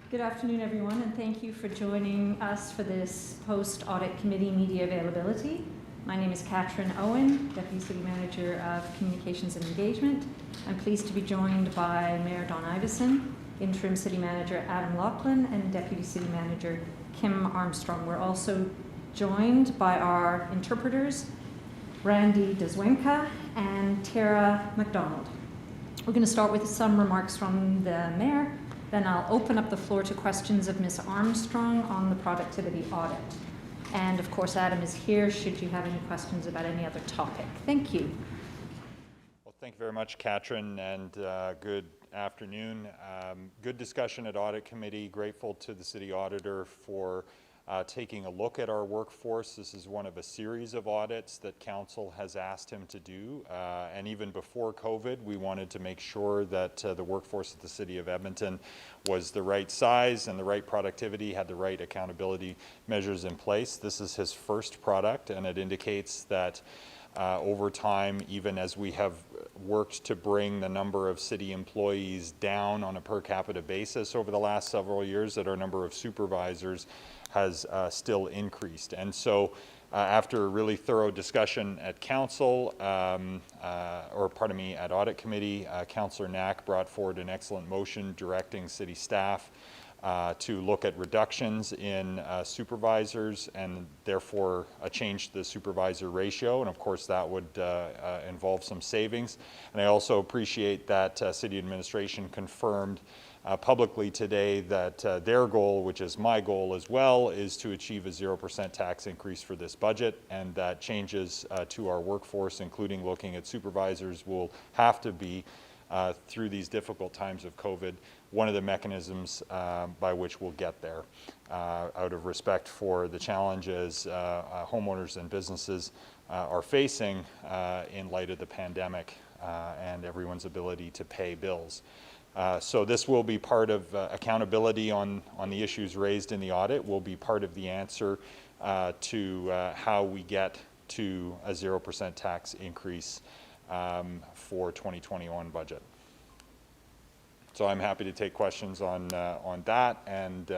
Good afternoon, everyone, and thank you for joining us for this post-Audit Committee media availability. My name is Catherine Owen, Deputy City Manager of Communications and Engagement. I'm pleased to be joined by Mayor Don Iveson, Interim City Manager Adam Laughlin, and Deputy City Manager Kim Armstrong. We're also joined by our interpreters, Randy Dezwenka and Tara McDonald. We're going to start with some remarks from the Mayor. Then I'll open up the floor to questions of Ms. Armstrong on the productivity audit. And of course, Adam is here should you have any questions about any other topic. Thank you. Well, thank you very much, Katrin, and good afternoon. Good discussion at Audit Committee. Grateful to the City Auditor for taking a look at our workforce. This is one of a series of audits that Council has asked him to do. And even before COVID, we wanted to make sure that the workforce of the City of Edmonton was the right size and the right productivity, had the right accountability measures in place. This is his first product, and it indicates that over time, even as we have worked to bring the number of city employees down on a per capita basis over the last several years, that our number of supervisors has still increased. And so after a really thorough discussion at Council, at Audit Committee, Councillor Knack brought forward an excellent motion directing city staff to look at reductions in supervisors and therefore change the supervisor ratio, and of course that would involve some savings. And I also appreciate that City Administration confirmed publicly today that their goal, which is my goal as well, is to achieve a 0% tax increase for this budget, and that changes to our workforce, including looking at supervisors, will have to be through these difficult times of COVID, one of the mechanisms by which we'll get there, out of respect for the challenges homeowners and businesses are facing in light of the pandemic and everyone's ability to pay bills. So this will be part of accountability on the issues raised in the audit, will be part of the answer to how we get to a 0% tax increase for 2021 budget. So I'm happy to take questions on that, and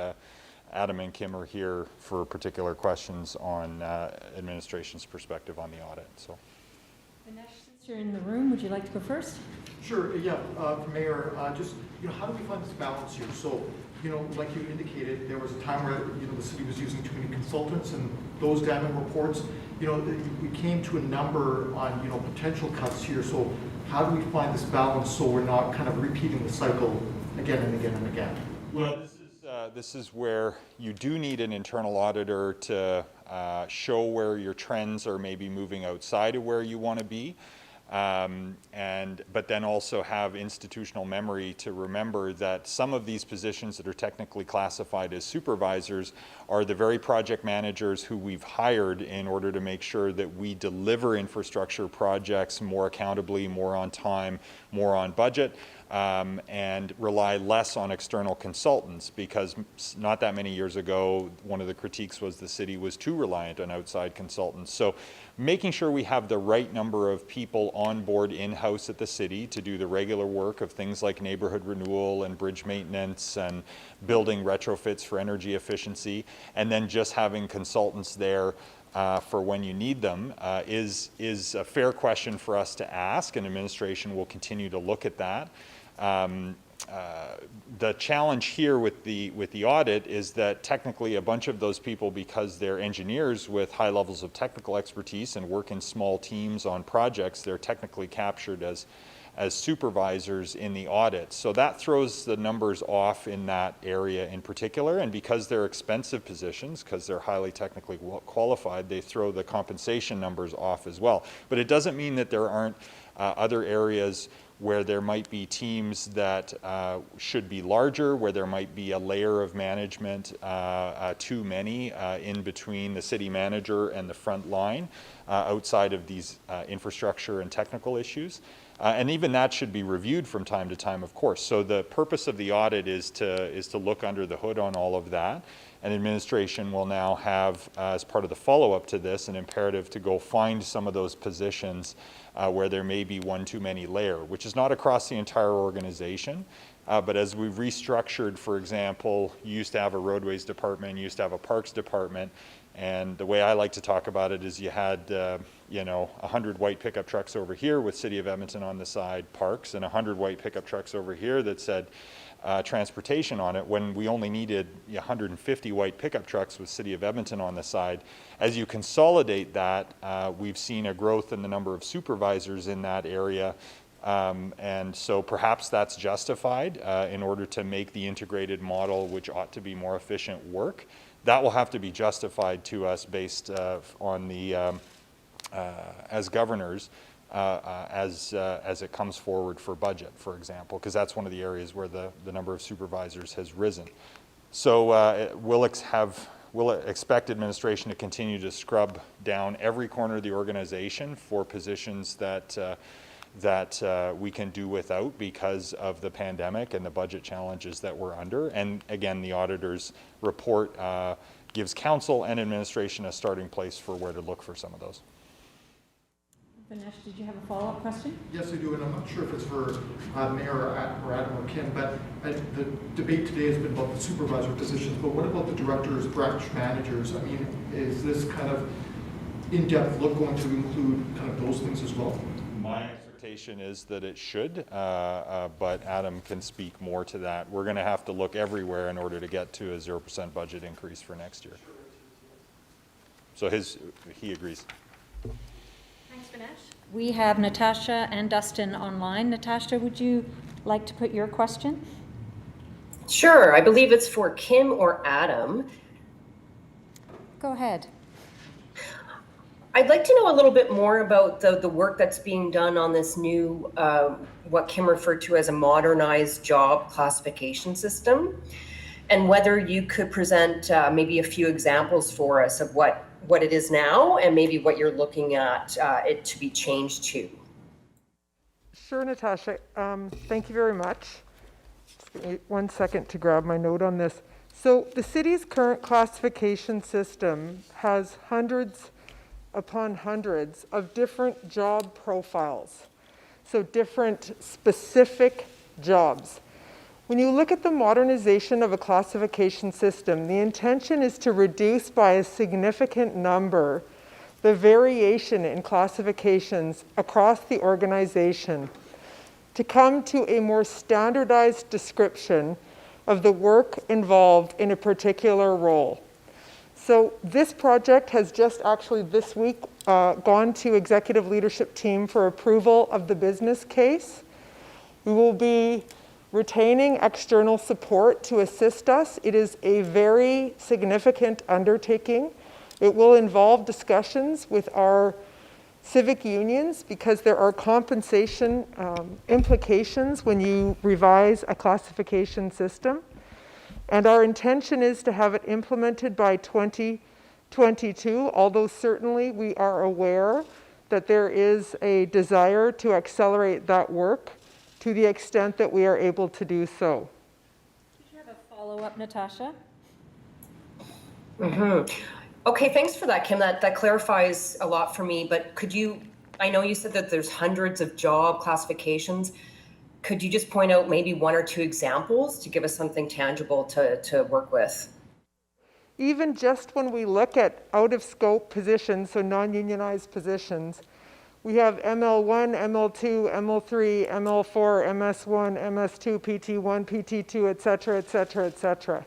Adam and Kim are here for particular questions on administration's perspective on the audit. So, Dinesh, since you're in the room, would you like to go first? Sure, yeah, Mayor, just, how do we find this balance here? So, like you indicated, there was a time where, the city was using too many consultants, and those damning reports, we came to a number on, potential cuts here. So how do we find this balance so we're not kind of repeating the cycle again and again and again? Well, this is where you do need an internal auditor to show where your trends are maybe moving outside of where you want to be. But then also have institutional memory to remember that some of these positions that are technically classified as supervisors are the very project managers who we've hired in order to make sure that we deliver infrastructure projects more accountably, more on time, more on budget, and rely less on external consultants, because not that many years ago, one of the critiques was the city was too reliant on outside consultants. So making sure we have the right number of people on board in-house at the city to do the regular work of things like neighborhood renewal and bridge maintenance and building retrofits for energy efficiency, and then just having consultants there for when you need them is a fair question for us to ask, and administration will continue to look at that. The challenge here with the audit is that technically a bunch of those people, because they're engineers with high levels of technical expertise and work in small teams on projects, they're technically captured as supervisors in the audit. So that throws the numbers off in that area in particular, and because they're expensive positions, because they're highly technically qualified, they throw the compensation numbers off as well. But it doesn't mean that there aren't other areas where there might be teams that should be larger, where there might be a layer of management, too many in between the city manager and the front line, outside of these infrastructure and technical issues. And even that should be reviewed from time to time, of course. So the purpose of the audit is to look under the hood on all of that. And administration will now have, as part of the follow-up to this, an imperative to go find some of those positions where there may be one too many layer, which is not across the entire organization. But as we've restructured, for example, you used to have a roadways department, you used to have a parks department, and the way I like to talk about it is you had, 100 white pickup trucks over here with City of Edmonton on the side, parks, and 100 white pickup trucks over here that said transportation on it, when we only needed 150 white pickup trucks with City of Edmonton on the side. As you consolidate that, we've seen a growth in the number of supervisors in that area. And so perhaps that's justified in order to make the integrated model, which ought to be more efficient, work. That will have to be justified to us based on the, as governors, as it comes forward for budget, for example, because that's one of the areas where the number of supervisors has risen. So we'll expect administration to continue to scrub down every corner of the organization for positions that we can do without because of the pandemic and the budget challenges that we're under. And again, the auditor's report gives council and administration a starting place for where to look for some of those. Vinesh, did you have a follow-up question? Yes, I do, and I'm not sure if it's for Mayor or Adam or Kim, but the debate today has been about the supervisor positions, but what about the directors, branch managers? I mean, is this kind of in-depth look going to include kind of those things as well? My expectation is that it should, but Adam can speak more to that. We're going to have to look everywhere in order to get to a 0% budget increase for next year. So he agrees. Thanks, Vinesh. We have Natasha and Dustin online. Natasha, would you like to put your question? Sure. I believe it's for Kim or Adam. Go ahead. I'd like to know a little bit more about the work that's being done on this new, what Kim referred to as a modernized job classification system, and whether you could present maybe a few examples for us of what it is now and maybe what you're looking at it to be changed to. Sure, Natasha. Thank you very much. Just give me 1 second to grab my note on this. So the city's current classification system has hundreds upon hundreds of different job profiles, so different specific jobs. When you look at the modernization of a classification system, the intention is to reduce by a significant number the variation in classifications across the organization to come to a more standardized description of the work involved in a particular role. So this project has just actually this week gone to executive leadership team for approval of the business case. We will be retaining external support to assist us. It is a very significant undertaking. It will involve discussions with our civic unions because there are compensation implications when you revise a classification system. And our intention is to have it implemented by 2022, although certainly we are aware that there is a desire to accelerate that work to the extent that we are able to do so. Did you have a follow-up, Natasha? Okay, thanks for that, Kim. That clarifies a lot for me, but could you, I know you said that there's hundreds of job classifications. Could you just point out maybe 1 or 2 examples to give us something tangible to work with? Even just when we look at out-of-scope positions, so non-unionized positions, we have ML1, ML2, ML3, ML4, MS1, MS2, PT1, PT2, et cetera, et cetera, et cetera.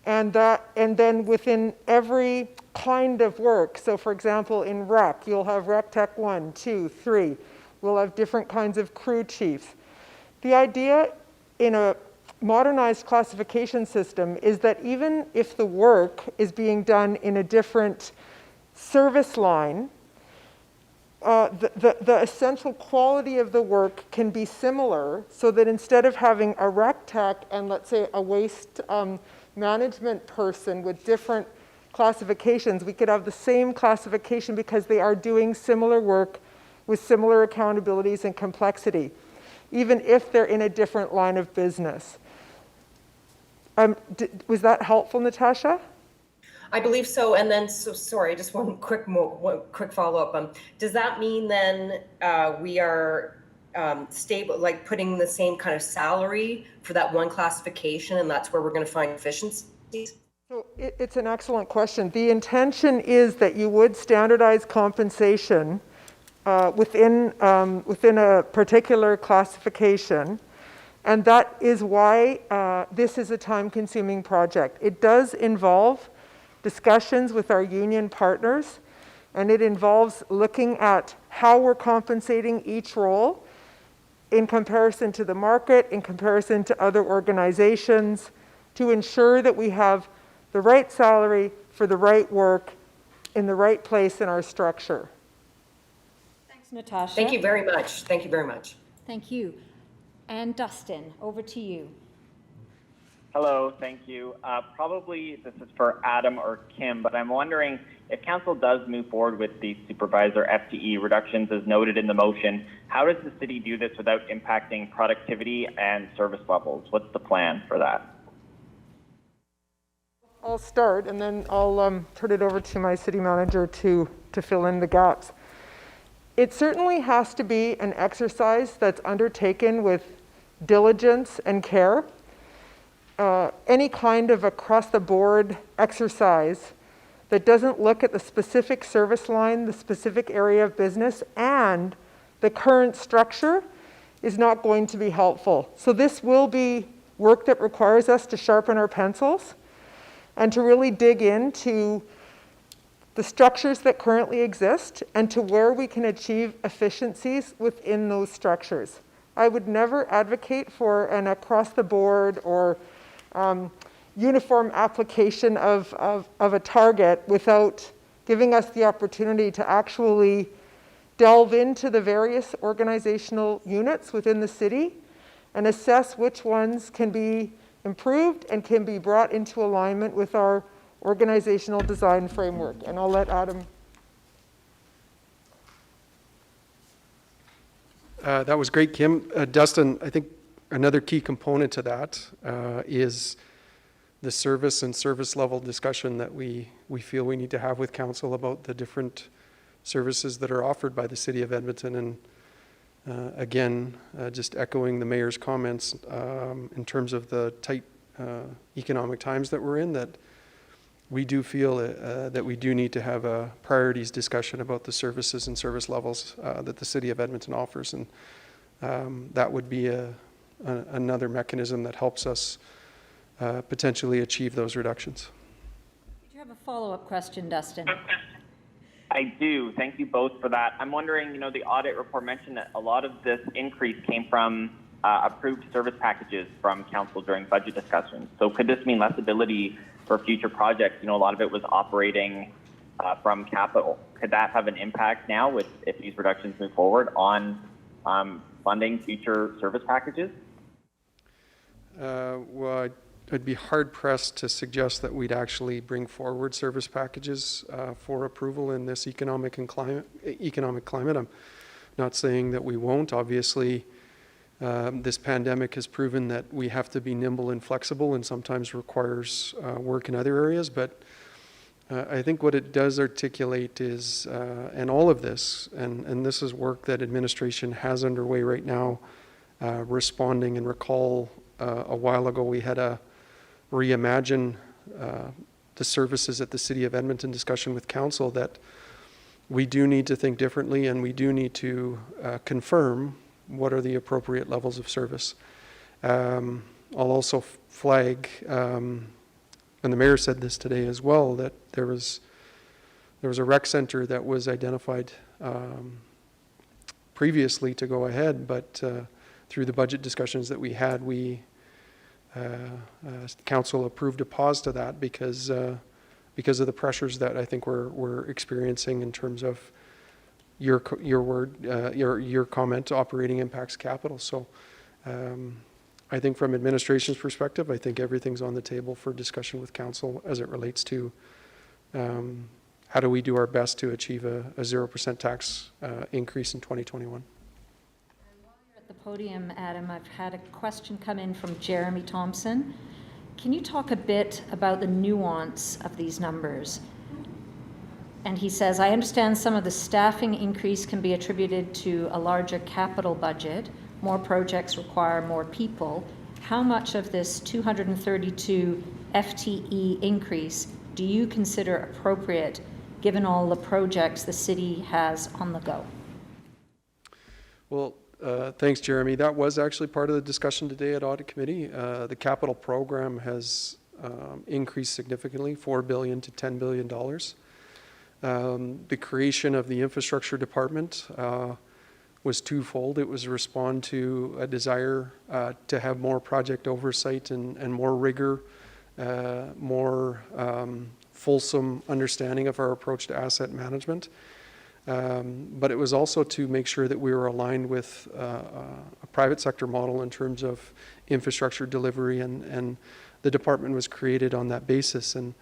And then within every kind of work, so for example, in rec, you'll have rec tech 1, 2, 3. We'll have different kinds of crew chiefs. The idea in a modernized classification system is that even if the work is being done in a different service line, the essential quality of the work can be similar, so that instead of having a rec tech and let's say a waste management person with different classifications, we could have the same classification because they are doing similar work with similar accountabilities and complexity, even if they're in a different line of business. Was that helpful, Natasha? I believe so. And then, so sorry, just one quick follow-up. Does that mean then we are stable, like putting the same kind of salary for that one classification, and that's where we're going to find efficiencies? So it's an excellent question. The intention is that you would standardize compensation within a particular classification, and that is why this is a time-consuming project. It does involve discussions with our union partners, and it involves looking at how we're compensating each role in comparison to the market, in comparison to other organizations, to ensure that we have the right salary for the right work in the right place in our structure. Thanks, Natasha. Thank you very much. Thank you very much. Thank you. And Dustin, over to you. Hello, thank you. Probably this is for Adam or Kim, but I'm wondering if council does move forward with the supervisor FTE reductions as noted in the motion, how does the city do this without impacting productivity and service levels? What's the plan for that? I'll start, and then I'll turn it over to my city manager to fill in the gaps. It certainly has to be an exercise that's undertaken with diligence and care. Any kind of across-the-board exercise that doesn't look at the specific service line, the specific area of business, and the current structure is not going to be helpful. So this will be work that requires us to sharpen our pencils and to really dig into the structures that currently exist and to where we can achieve efficiencies within those structures. I would never advocate for an across-the-board or uniform application of a target without giving us the opportunity to actually delve into the various organizational units within the city and assess which ones can be improved and can be brought into alignment with our organizational design framework. And I'll let Adam. That was great, Kim. Dustin, I think another key component to that is the service and service level discussion that we feel we need to have with council about the different services that are offered by the City of Edmonton. And again, just echoing the mayor's comments in terms of the tight economic times that we're in, that we do feel that we do need to have a priorities discussion about the services and service levels that the City of Edmonton offers. And that would be another mechanism that helps us potentially achieve those reductions. Do you have a follow-up question, Dustin? I do. Thank you both for that. I'm wondering, the audit report mentioned that a lot of this increase came from approved service packages from council during budget discussions. So could this mean less ability for future projects? A lot of it was operating from capital. Could that have an impact now if these reductions move forward on funding future service packages? Well, I'd be hard pressed to suggest that we'd actually bring forward service packages for approval in this economic climate. I'm not saying that we won't. Obviously, this pandemic has proven that we have to be nimble and flexible, and sometimes requires work in other areas. But I think what it does articulate is, and all of this, and this is work that administration has underway right now, responding. And recall a while ago we had a reimagine the services at the City of Edmonton discussion with council, that we do need to think differently, and we do need to confirm what are the appropriate levels of service. I'll also flag, and the mayor said this today as well, that there was a rec center that was identified previously to go ahead, but through the budget discussions that we had, council approved a pause to that because of the pressures that I think we're experiencing in terms of your comment, operating impacts capital. So I think from administration's perspective, I think everything's on the table for discussion with council as it relates to how do we do our best to achieve a 0% tax increase in 2021. At the podium, Adam, I've had a question come in from Jeremy Thompson. Can you talk a bit about the nuance of these numbers? And he says, I understand some of the staffing increase can be attributed to a larger capital budget. More projects require more people. How much of this 232 FTE increase do you consider appropriate given all the projects the city has on the go? Well, thanks, Jeremy. That was actually part of the discussion today at Audit Committee. The capital program has increased significantly, $4 billion to $10 billion. The creation of the infrastructure department was twofold. It was a respond to a desire to have more project oversight and more rigor, more fulsome understanding of our approach to asset management. But it was also to make sure that we were aligned with a private sector model in terms of infrastructure delivery, and the department was created on that basis. And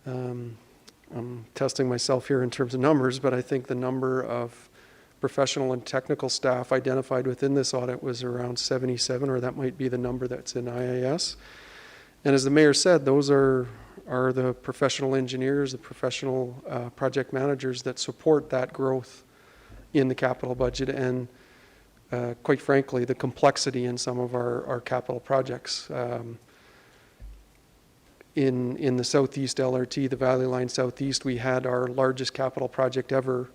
I'm testing myself here in terms of numbers, but I think the number of professional and technical staff identified within this audit was around 77, or that might be the number that's in IAS. And as the mayor said, those are the professional engineers, the professional project managers that support that growth in the capital budget, and quite frankly, the complexity in some of our capital projects. In the Southeast LRT, the Valley Line Southeast, we had our largest capital project ever,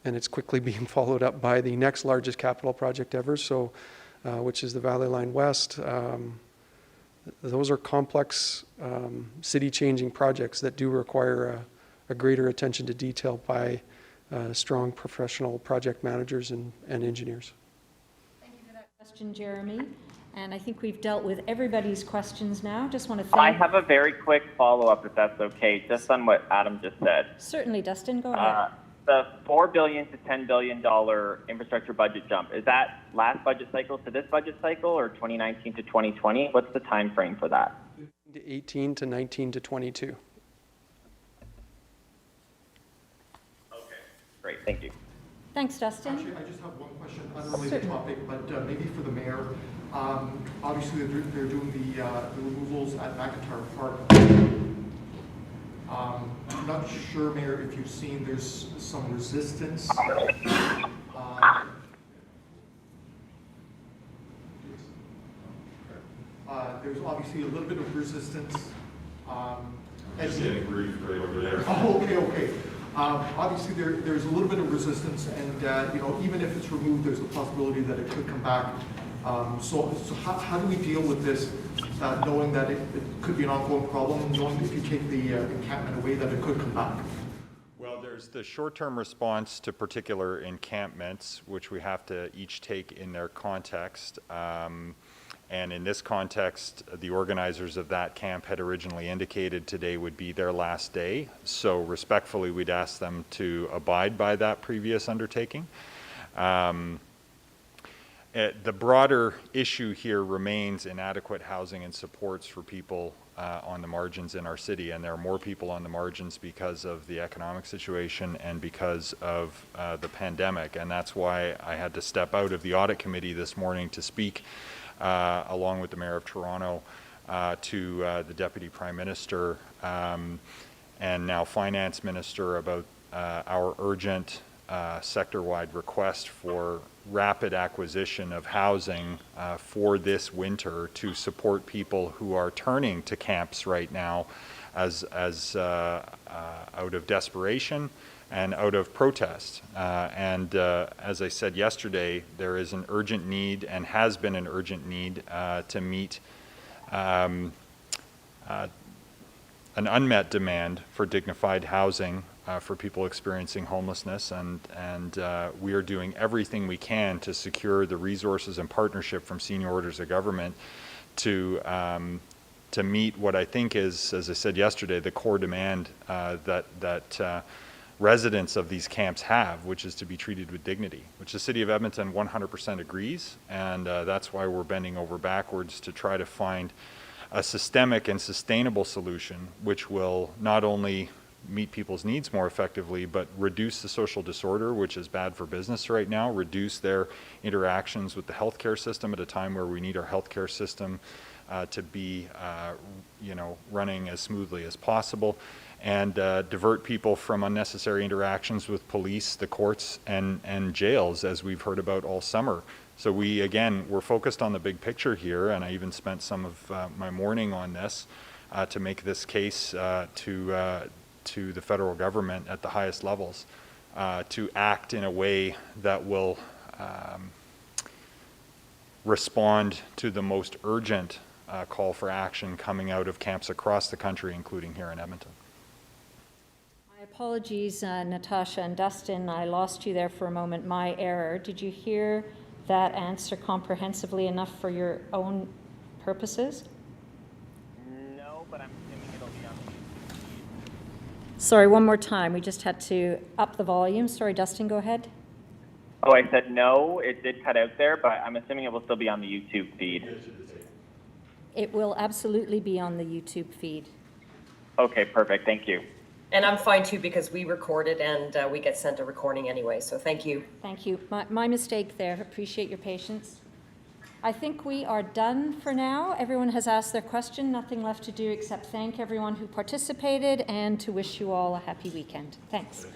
and it's quickly being followed up by the next largest capital project ever, so which is the Valley Line West. Those are complex, city-changing projects that do require a greater attention to detail by strong professional project managers and engineers. Thank you for that question, Jeremy. And I think we've dealt with everybody's questions now. Just want to thank... I have a very quick follow-up, if that's okay, just on what Adam just said. Certainly, Dustin, go ahead. The $4 billion to $10 billion infrastructure budget jump, is that last budget cycle to this budget cycle, or 2019 to 2020? What's the time frame for that? 18 to 19 to 22. Okay, great, thank you. Thanks, Dustin. Actually, I just have one question, unrelated topic, but maybe for the mayor. Obviously, they're doing the removals at McIntyre Park. I'm not sure, Mayor, if you've seen there's some resistance. There's obviously a little bit of resistance. Just getting brief right over there. Oh, okay. Obviously, there's a little bit of resistance, and even if it's removed, there's a possibility that it could come back. So how do we deal with this, knowing that it could be an ongoing problem, knowing if you take the encampment away that it could come back? Well, there's the short-term response to particular encampments, which we have to each take in their context. And in this context, the organizers of that camp had originally indicated today would be their last day. So respectfully, we'd ask them to abide by that previous undertaking. The broader issue here remains inadequate housing and supports for people on the margins in our city, and there are more people on the margins because of the economic situation and because of the pandemic, and that's why I had to step out of the Audit Committee this morning to speak along with the Mayor of Toronto to the Deputy Prime Minister and now Finance Minister about our urgent sector-wide request for rapid acquisition of housing for this winter to support people who are turning to camps right now as out of desperation and out of protest. And as I said yesterday, there is an urgent need and has been an urgent need to meet an unmet demand for dignified housing for people experiencing homelessness, and we are doing everything we can to secure the resources and partnership from senior orders of government to meet what I think is, as I said yesterday, the core demand that residents of these camps have, which is to be treated with dignity, which the City of Edmonton 100% agrees, and that's why we're bending over backwards to try to find a systemic and sustainable solution which will not only meet people's needs more effectively, but reduce the social disorder, which is bad for business right now, reduce their interactions with the healthcare system at a time where we need our healthcare system to be, running as smoothly as possible, and divert people from unnecessary interactions with police, the courts, and jails, as we've heard about all summer. So we're focused on the big picture here, and I even spent some of my morning on this to make this case to the federal government at the highest levels to act in a way that will respond to the most urgent call for action coming out of camps across the country, including here in Edmonton. My apologies, Natasha and Dustin. I lost you there for a moment. My error. Did you hear that answer comprehensively enough for your own purposes? No, but I'm assuming it'll be on the YouTube feed. Sorry, one more time. We just had to up the volume. Sorry, Dustin, go ahead. Oh, I said no, it did cut out there, but I'm assuming it will still be on the YouTube feed. It will absolutely be on the YouTube feed. Okay, perfect, thank you. And I'm fine too, because we record it and we get sent a recording anyway, so thank you. Thank you. My mistake there. Appreciate your patience. I think we are done for now. Everyone has asked their question. Nothing left to do except thank everyone who participated and to wish you all a happy weekend. Thanks.